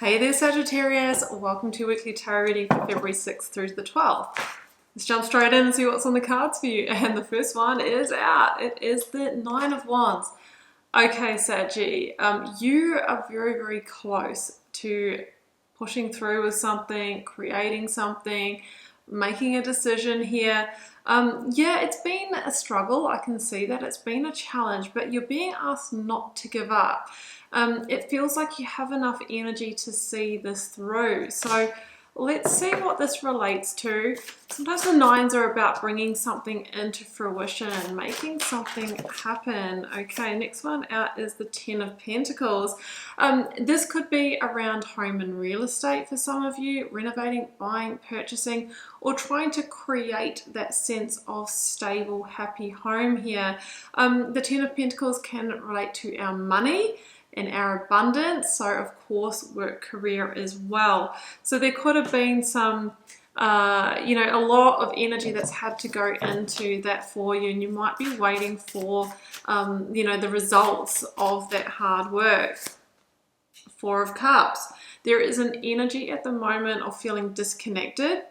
Hey there Sagittarius, welcome to your weekly tarot reading for February 6th through to the 12th. Let's jump straight in and see what's on the cards for you. And the first one is out. It is the Nine of Wands. Okay, Saggy, you are very, very close to pushing through with something, creating something, making a decision here. Yeah, it's been a struggle. I can see that it's been a challenge, but you're being asked not to give up. It feels like you have enough energy to see this through. So let's see what this relates to. Sometimes the nines are about bringing something into fruition, making something happen. Okay, next one out is the Ten of Pentacles. This could be around home and real estate for some of you, renovating, buying, purchasing, or trying to create that sense of stable, happy home here. The Ten of Pentacles can relate to our money and our abundance, so of course work, career as well. So there could have been some a lot of energy that's had to go into that for you, and you might be waiting for the results of that hard work. Four of Cups. There is an energy at the moment of feeling disconnected.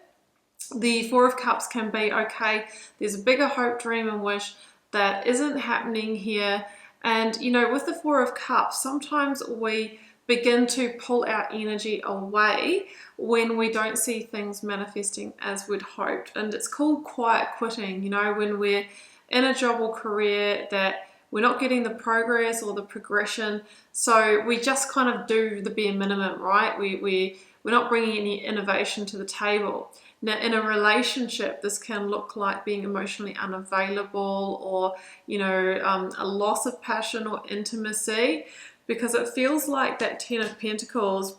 The Four of Cups can be, okay, there's a bigger hope, dream and wish that isn't happening here. And, with the Four of Cups, sometimes we begin to pull our energy away when we don't see things manifesting as we'd hoped. And it's called quiet quitting, when we're in a job or career that we're not getting the progress or the progression. So we just kind of do the bare minimum, right? We're not bringing any innovation to the table. Now, in a relationship, this can look like being emotionally unavailable or, a loss of passion or intimacy, because it feels like that Ten of Pentacles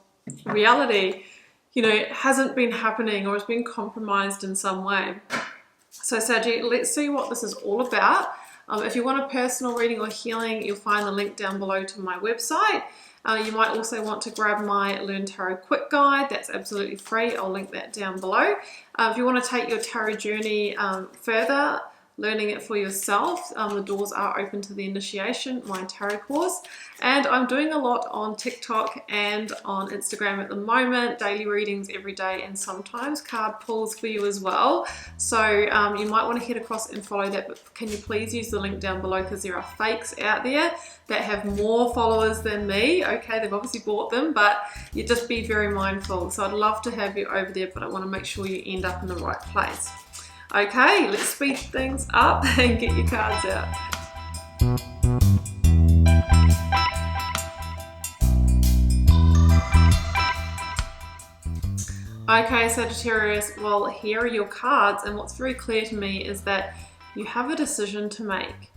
reality, hasn't been happening or has been compromised in some way. So, Saggy, let's see what this is all about. If you want a personal reading or healing, you'll find the link down below to my website. You might also want to grab my Learn Tarot Quick Guide. That's absolutely free. I'll link that down below. If you want to take your tarot journey further, learning it for yourself, the doors are open to the initiation, my tarot course. And I'm doing a lot on TikTok and on Instagram at the moment, daily readings every day and sometimes card pulls for you as well. So you might want to head across and follow that, but can you please use the link down below, because there are fakes out there that have more followers than me. Okay, they've obviously bought them, but you just be very mindful. So I'd love to have you over there, but I want to make sure you end up in the right place. Okay, let's speed things up and get your cards out. Okay, Sagittarius, well, here are your cards, and what's very clear to me is that you have a decision to make.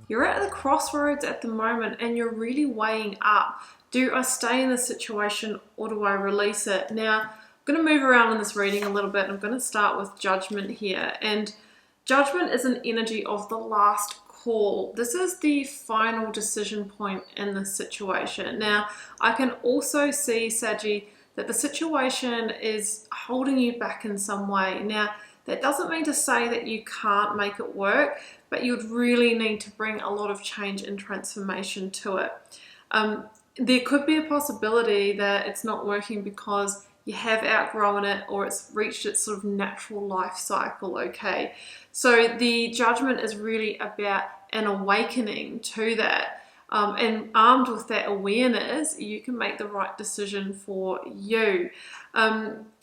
You're at the crossroads at the moment and you're really weighing up. Do I stay in this situation or do I release it? Now, I'm going to move around in this reading a little bit. I'm going to start with Judgment here. And Judgment is an energy of the last call. This is the final decision point in this situation. Now, I can also see, Saggy, that the situation is holding you back in some way. Now, that doesn't mean to say that you can't make it work, but you'd really need to bring a lot of change and transformation to it. There could be a possibility that it's not working because you have outgrown it or it's reached its sort of natural life cycle, okay? So the Judgment is really about an awakening to that. And armed with that awareness, you can make the right decision for you.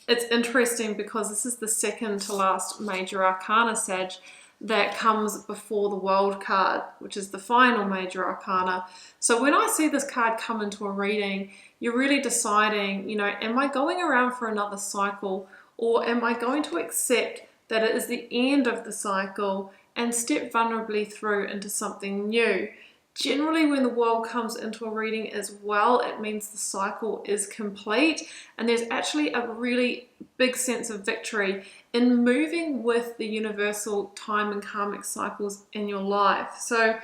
It's interesting because this is the second to last major arcana, Sag, that comes before the World card, which is the final major arcana. So when I see this card come into a reading, you're really deciding, am I going around for another cycle, or am I going to accept that it is the end of the cycle and step vulnerably through into something new? Generally, when the World comes into a reading as well, it means the cycle is complete, and there's actually a really big sense of victory in moving with the universal time and karmic cycles in your life. So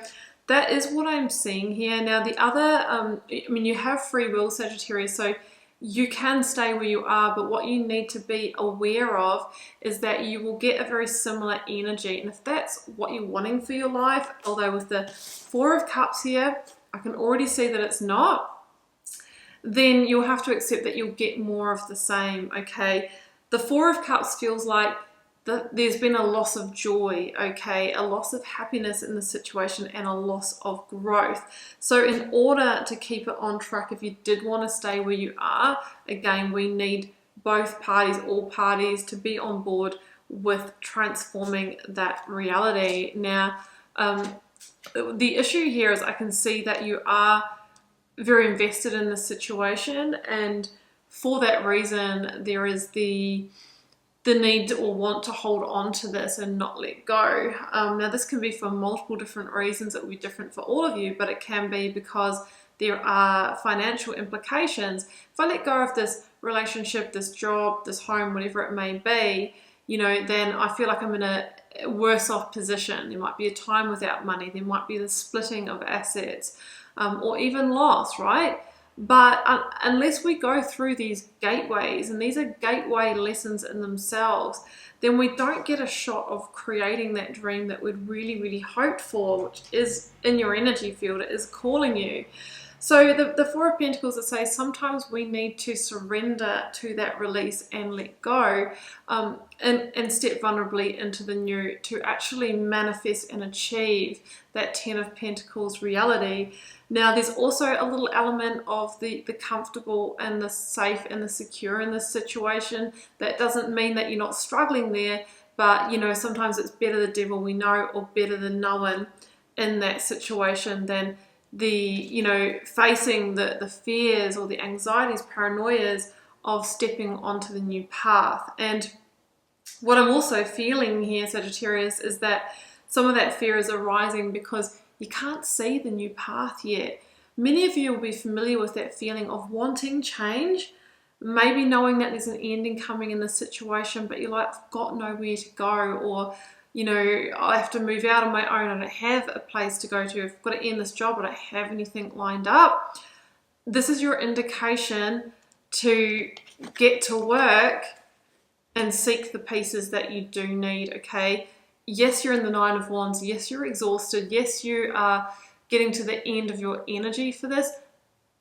that is what I'm seeing here. Now, the other, you have free will, Sagittarius, so you can stay where you are, but what you need to be aware of is that you will get a very similar energy. And if that's what you're wanting for your life, although with the Four of Cups here, I can already see that it's not, then you'll have to accept that you'll get more of the same, okay? The Four of Cups feels like there's been a loss of joy, okay? A loss of happiness in the situation and a loss of growth. So in order to keep it on track, if you did want to stay where you are, again, we need both parties, all parties, to be on board with transforming that reality. Now, the issue here is I can see that you are very invested in this situation, and for that reason there is the need or want to hold on to this and not let go. Now this can be for multiple different reasons. It will be different for all of you, but it can be because there are financial implications. If I let go of this relationship, this job, this home, whatever it may be, you know, then I feel like I'm in a worse off position. There might be a time without money, there might be the splitting of assets, or even loss, right? But unless we go through these gateways, and these are gateway lessons in themselves, then we don't get a shot of creating that dream that we'd really, really hoped for, which is in your energy field, it is calling you. So the Four of Pentacles, it says sometimes we need to surrender to that release and let go, and step vulnerably into the new to actually manifest and achieve that Ten of Pentacles reality. Now there's also a little element of the comfortable and the safe and the secure in this situation. That doesn't mean that you're not struggling there, but you know, sometimes it's better the devil we know, or better the known in that situation than you know, facing the fears or the anxieties, paranoias of stepping onto the new path. And what I'm also feeling here, Sagittarius, is that some of that fear is arising because you can't see the new path yet. Many of you will be familiar with that feeling of wanting change, maybe knowing that there's an ending coming in this situation, but you're like, I've got nowhere to go, or you know, I have to move out on my own, I don't have a place to go to, I've got to end this job, I don't have anything lined up. This is your indication to get to work and seek the pieces that you do need, okay? Yes, you're in the Nine of Wands, yes, you're exhausted, yes, you are getting to the end of your energy for this,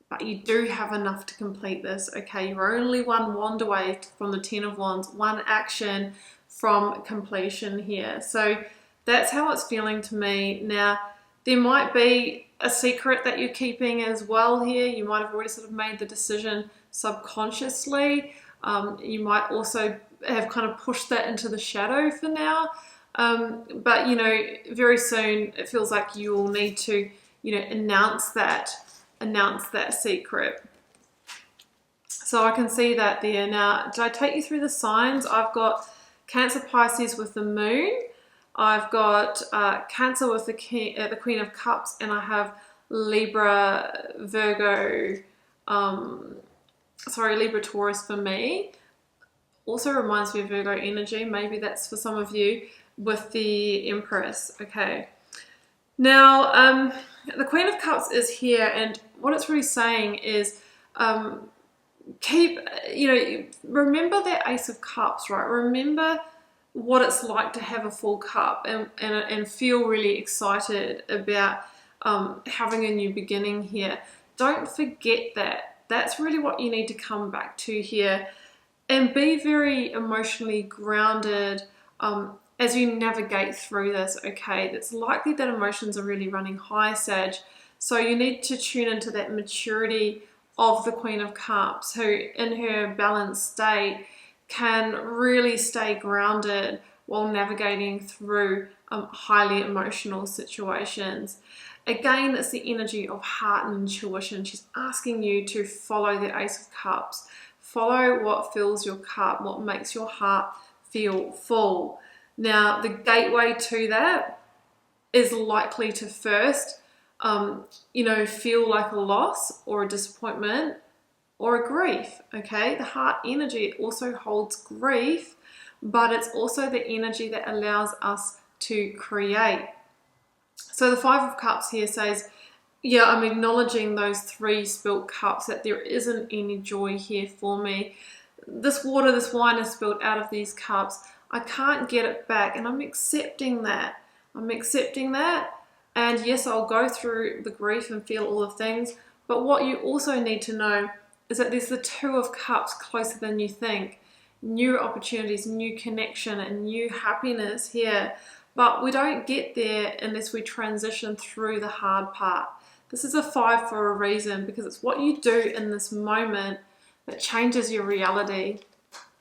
but you do have enough to complete this, okay? You're only one wand away from the Ten of Wands, one action from completion here. So that's how it's feeling to me. Now, there might be a secret that you're keeping as well here. You might have already sort of made the decision subconsciously. You might also have kind of pushed that into the shadow for now. But, you know, very soon it feels like you will need to, you know, announce that secret. So I can see that there. Now, did I take you through the signs? I've got Cancer, Pisces with the Moon. I've got Cancer with the Queen of Cups, and I have Libra, Virgo, Libra, Taurus for me. Also reminds me of Virgo energy. Maybe that's for some of you, with the Empress. Okay. Now, the Queen of Cups is here, and what it's really saying is, remember that Ace of Cups, right? Remember what it's like to have a full cup and feel really excited about having a new beginning here. Don't forget that. That's really what you need to come back to here, and be very emotionally grounded as you navigate through this, okay? It's likely that emotions are really running high, Sag, so you need to tune into that maturity of the Queen of Cups, who in her balanced state can really stay grounded while navigating through highly emotional situations. Again, it's the energy of heart and intuition. She's asking you to follow the Ace of Cups. Follow what fills your cup, what makes your heart feel full. Now, the gateway to that is likely to first feel like a loss or a disappointment or a grief, okay? The heart energy also holds grief, but it's also the energy that allows us to create. So the Five of Cups here says, yeah, I'm acknowledging those 3 spilt cups, that there isn't any joy here for me. This water, this wine is spilled out of these cups. I can't get it back, and I'm accepting that. And yes, I'll go through the grief and feel all the things, but what you also need to know is that there's the Two of Cups closer than you think. New opportunities, new connection, and new happiness here. But we don't get there unless we transition through the hard part. This is a 5 for a reason, because it's what you do in this moment that changes your reality,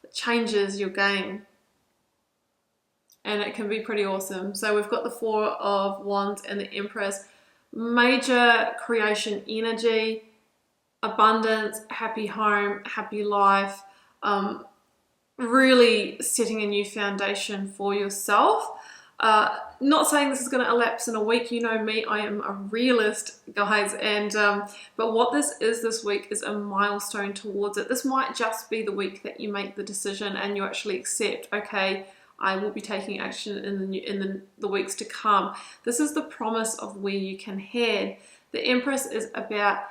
that changes your game. And it can be pretty awesome. So we've got the Four of Wands and the Empress. Major creation energy, abundance, happy home, happy life, really setting a new foundation for yourself. Not saying this is going to elapse in a week. You know me, I am a realist, guys, and but what this is this week is a milestone towards it. This might just be the week that you make the decision and you actually accept, okay, I will be taking action in the weeks to come. This is the promise of where you can head. The Empress is about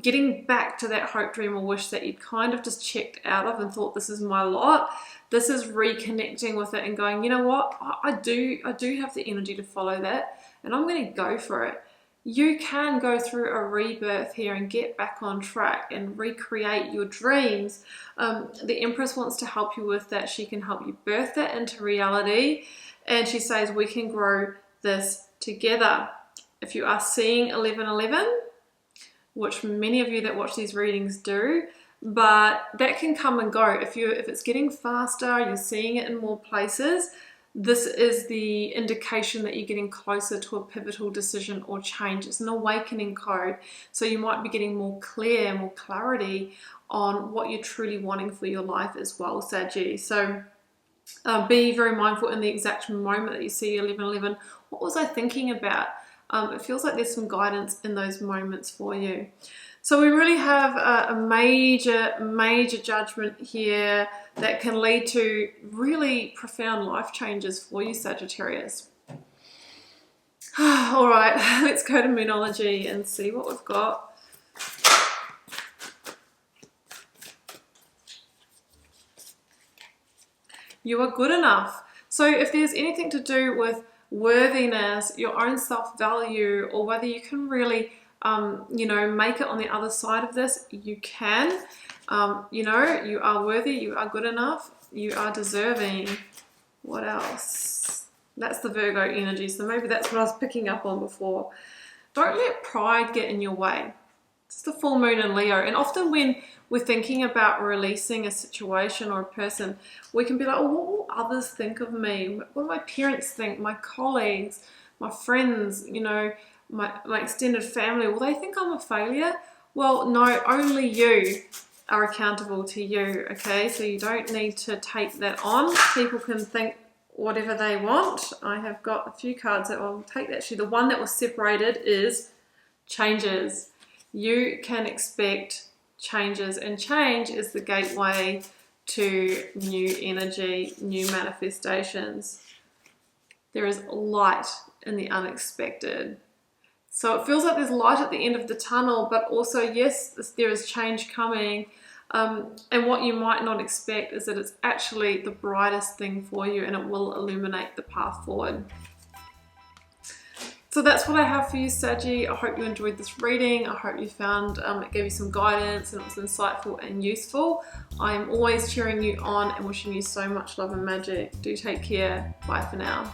getting back to that hope, dream, or wish that you'd kind of just checked out of and thought, this is my lot. This is reconnecting with it and going, you know what, I do have the energy to follow that, and I'm going to go for it. You can go through a rebirth here and get back on track and recreate your dreams. The Empress wants to help you with that. She can help you birth that into reality, and she says we can grow this together. If you are seeing 1111, which many of you that watch these readings do, but that can come and go. If it's getting faster, you're seeing it in more places, this is the indication that you're getting closer to a pivotal decision or change. It's an awakening code. So you might be getting more clarity on what you're truly wanting for your life as well, Saggy. So be very mindful in the exact moment that you see 1111. What was I thinking about? It feels like there's some guidance in those moments for you. So we really have a major judgment here that can lead to really profound life changes for you, Sagittarius. All right, let's go to Moonology and see what we've got. You are good enough. So if there's anything to do with worthiness, your own self-value, or whether you can really make it on the other side of this, you can. You are worthy, you are good enough, you are deserving. What else? That's the Virgo energy, so maybe that's what I was picking up on before. Don't let pride get in your way. It's the full moon in Leo, and often when we're thinking about releasing a situation or a person, we can be like, oh, what will others think of me? What do my parents think? My colleagues, my friends, my extended family, will they think I'm a failure? Well, no, only you are accountable to you, okay? So you don't need to take that on. People can think whatever they want. I have got a few cards that will take that. Actually, the one that was separated is changes. You can expect changes, and change is the gateway to new energy, new manifestations. There is light in the unexpected. So it feels like there's light at the end of the tunnel, but also, yes, there is change coming. And what you might not expect is that it's actually the brightest thing for you, and it will illuminate the path forward. So that's what I have for you, Saggy. I hope you enjoyed this reading. I hope you found it gave you some guidance and it was insightful and useful. I am always cheering you on and wishing you so much love and magic. Do take care. Bye for now.